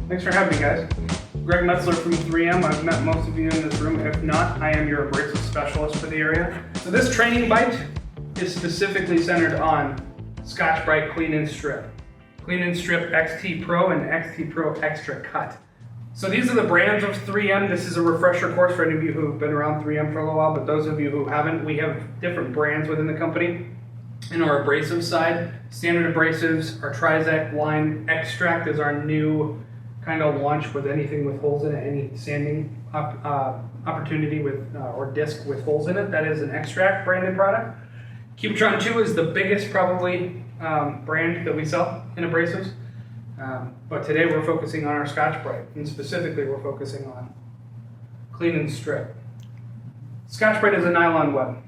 Thanks for having me, guys. Greg Metzler from 3M. I've met most of you in this room. If not, I am your abrasive specialist for the area. So this training bite is specifically centered on Scotch-Brite Clean and Strip. Clean and Strip XT Pro and XT Pro Extra Cut. So these are the brands of 3M. This is a refresher course for any of you who have been around 3M for a little while, but those of you who haven't, we have different brands within the company. In our abrasive side, standard abrasives, our Trizact line, Extract is our new kind of launch with anything with holes in it, any sanding opportunity with or disc with holes in it. That is an Extract branded product. Cubitron 2 is the biggest probably brand that we sell in abrasives. But today we're focusing on our Scotch-Brite, and specifically we're focusing on Clean and Strip. Scotch-Brite is a nylon web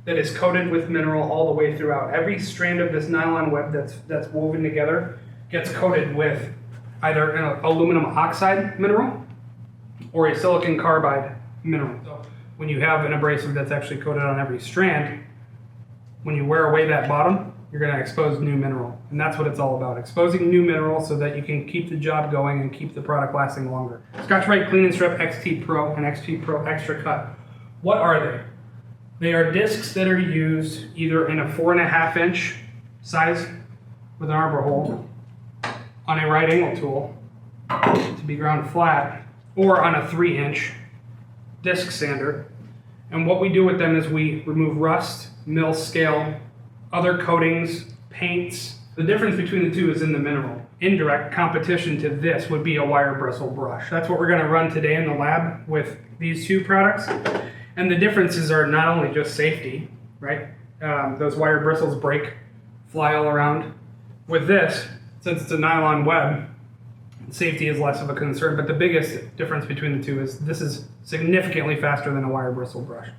that is coated with mineral all the way throughout. Every strand of this nylon web that's woven together gets coated with either an aluminum oxide mineral or a silicon carbide mineral. So when you have an abrasive that's actually coated on every strand, when you wear away that bottom, you're going to expose new mineral. And that's what it's all about, exposing new mineral so that you can keep the job going and keep the product lasting longer. Scotch-Brite Clean and Strip XT Pro and XT Pro Extra Cut. What are they? They are discs that are used either in a 4.5 inch size with an arbor hole, on a right angle tool to be ground flat, or on a 3 inch disc sander. And what we do with them is we remove rust, mill scale, other coatings, paints. The difference between the two is in the mineral. Indirect competition to this would be a wire bristle brush. That's what we're going to run today in the lab with these two products. And the differences are not only just safety, right? Those wire bristles break, fly all around. With this, since it's a nylon web, safety is less of a concern, but the biggest difference between the two is this is significantly faster than a wire bristle brush.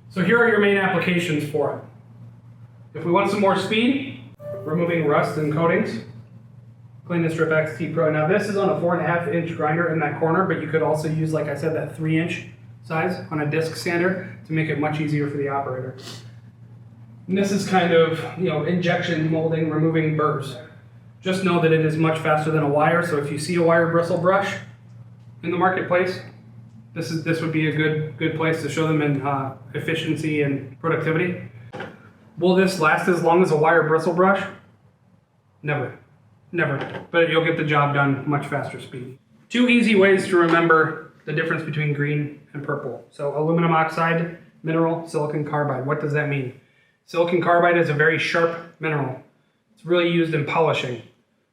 So here are your main applications for it. If we want some more speed, removing rust and coatings, Clean and Strip XT Pro. Now this is on a 4.5 inch grinder in that corner, but you could also use, like I said, that 3 inch size on a disc sander to make it much easier for the operator. And this is kind of, injection molding, removing burrs. Just know that it is much faster than a wire, so if you see a wire bristle brush in the marketplace, this would be a good place to show them in efficiency and productivity. Will this last as long as a wire bristle brush? Never. But you'll get the job done much faster speed. 2 easy ways to remember the difference between green and purple. So aluminum oxide, mineral, silicon carbide. What does that mean? Silicon carbide is a very sharp mineral. It's really used in polishing.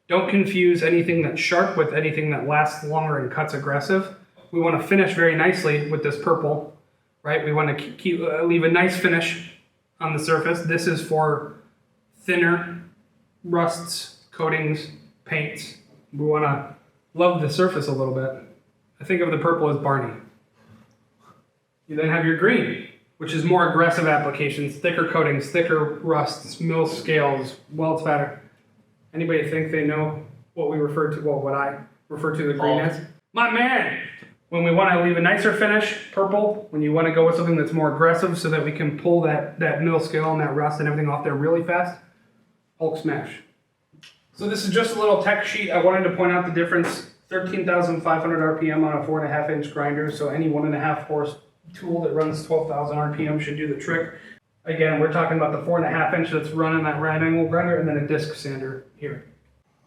Don't confuse anything that's sharp with anything that lasts longer and cuts aggressive. We want to finish very nicely with this purple, right? We want to leave a nice finish on the surface. This is for thinner rusts, coatings, paints. We want to love the surface a little bit. I think of the purple as Barney. You then have your green, which is more aggressive applications, thicker coatings, thicker rusts, mill scales, welds fatter. Anybody think they know what we refer to, what I refer to the green as? My man! When we want to leave a nicer finish, purple. When you want to go with something that's more aggressive so that we can pull that mill scale and that rust and everything off there really fast, Hulk smash. So this is just a little tech sheet. I wanted to point out the difference. 13,500 RPM on a 4.5 inch grinder, so any 1.5 horse tool that runs 12,000 RPM should do the trick. Again, we're talking about the 4.5 inch that's running that right angle grinder, and then a disc sander here.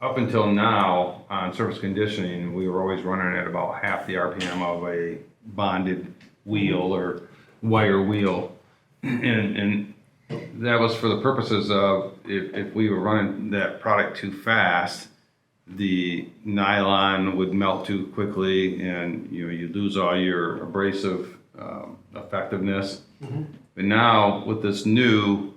Up until now, on surface conditioning, we were always running at about half the RPM of a bonded wheel or wire wheel. And that was for the purposes of if we were running that product too fast, the nylon would melt too quickly and you lose all your abrasive effectiveness. Mm-hmm. But now with this new,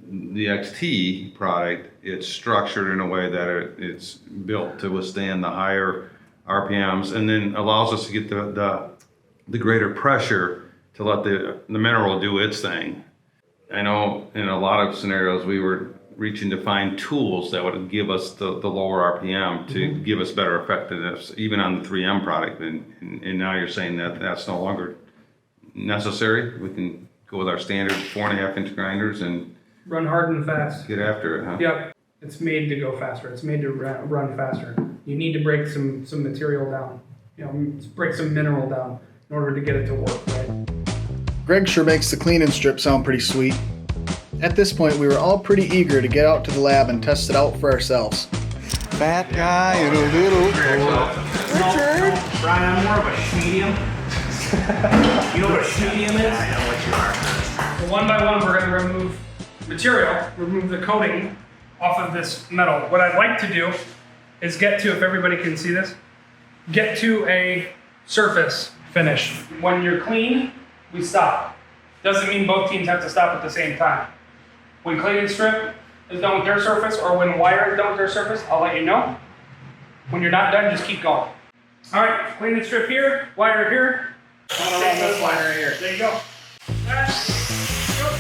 the XT product, it's structured in a way that it's built to withstand the higher RPMs and then allows us to get the greater pressure to let the mineral do its thing. I know in a lot of scenarios we were reaching to find tools that would give us the lower RPM to give us better effectiveness, even on the 3M product. And now you're saying that that's no longer necessary. We can go with our standard 4.5 inch grinders and run hard and fast. Get after it, huh? Yep. It's made to go faster. It's made to run faster. you need to break some material down. You know, break some mineral down in order to get it to work, right? Greg sure makes the clean and strip sound pretty sweet. At this point, we were all pretty eager to get out to the lab and test it out for ourselves. Fat guy and a little Richard! Brian, I'm more of a medium. You know what a medium is? I know what you are. So one by one, we're going to remove material, remove the coating off of this metal. What I'd like to do is get to, if everybody can see this, get to a surface finish. When you're clean, we stop. Doesn't mean both teams have to stop at the same time. When clean and strip is done with their surface, or when wire is done with their surface, I'll let you know. When you're not done, just keep going. All right, clean and strip here, wire here. I'm gonna run this wire right here. There you go. Go.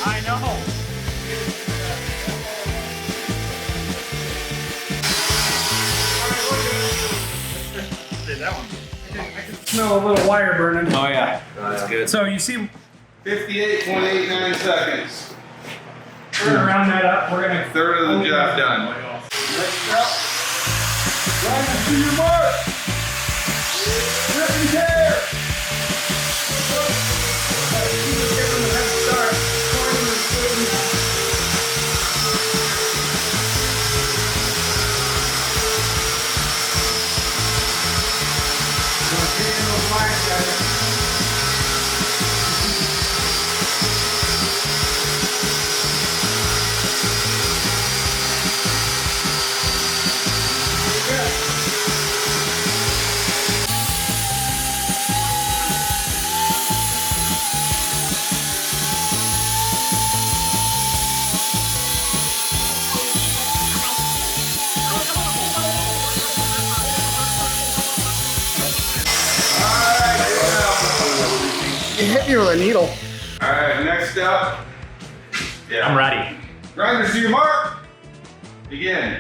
I know. That one. I can smell a little wire burning. Oh yeah, that's good. So you see, 58.89 seconds. we're gonna round that up. We're gonna Third of the job done. Next up, Ryan, to your mark. Rip and tear. You hit me with a needle. All right, next up. Yeah. I'm ready. Grinders to your mark. Begin.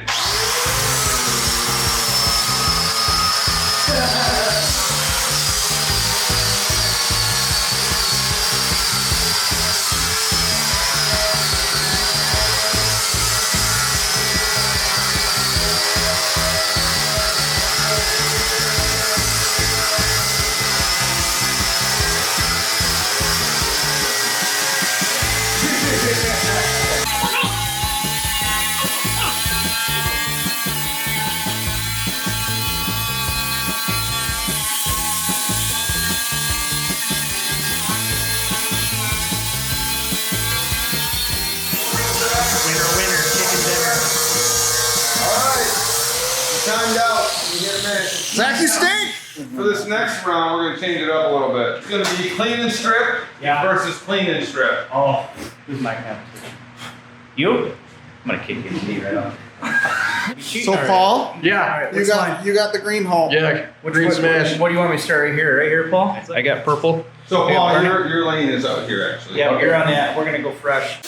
Winner, chicken dinner. All right. Timed out. You get a minute. Zach, you stink! For this next round, we're gonna change it up a little bit. It's gonna be clean and strip versus clean and strip. Oh, who's my competition? You? I'm gonna kick your knee right off. So Paul, Yeah. you got the green hole. Yeah, green smash. What do you want me to start right here? Right here, Paul? I got purple. So Yeah, Paul, Bernie. your lane is out here actually. Yeah, you're on that. We're gonna go fresh.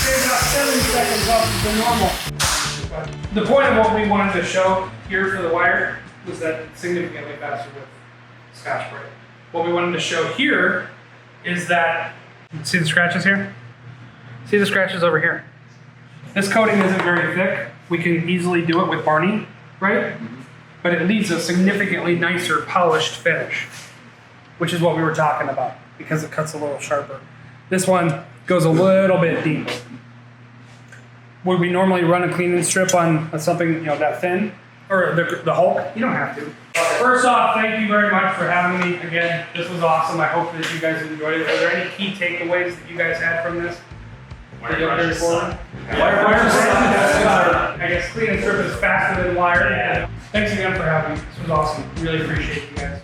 There's about 7 seconds off of the normal. The point of what we wanted to show here for the wire was that it's significantly faster with Scotch Brite. What we wanted to show here is that, see the scratches here? See the scratches over here? This coating isn't very thick. We can easily do it with Barney, right? But it leaves a significantly nicer polished finish, which is what we were talking about because it cuts a little sharper. This one goes a little bit deeper. Would we normally run a clean and strip on something that thin? Or the Hulk? You don't have to. First off, thank you very much for having me again. This was awesome. I hope that you guys enjoyed it. Are there any key takeaways that you guys had from this? Wire brush suck. I guess clean and strip is faster than wire. Thanks again for having me. This was awesome. Really appreciate you guys.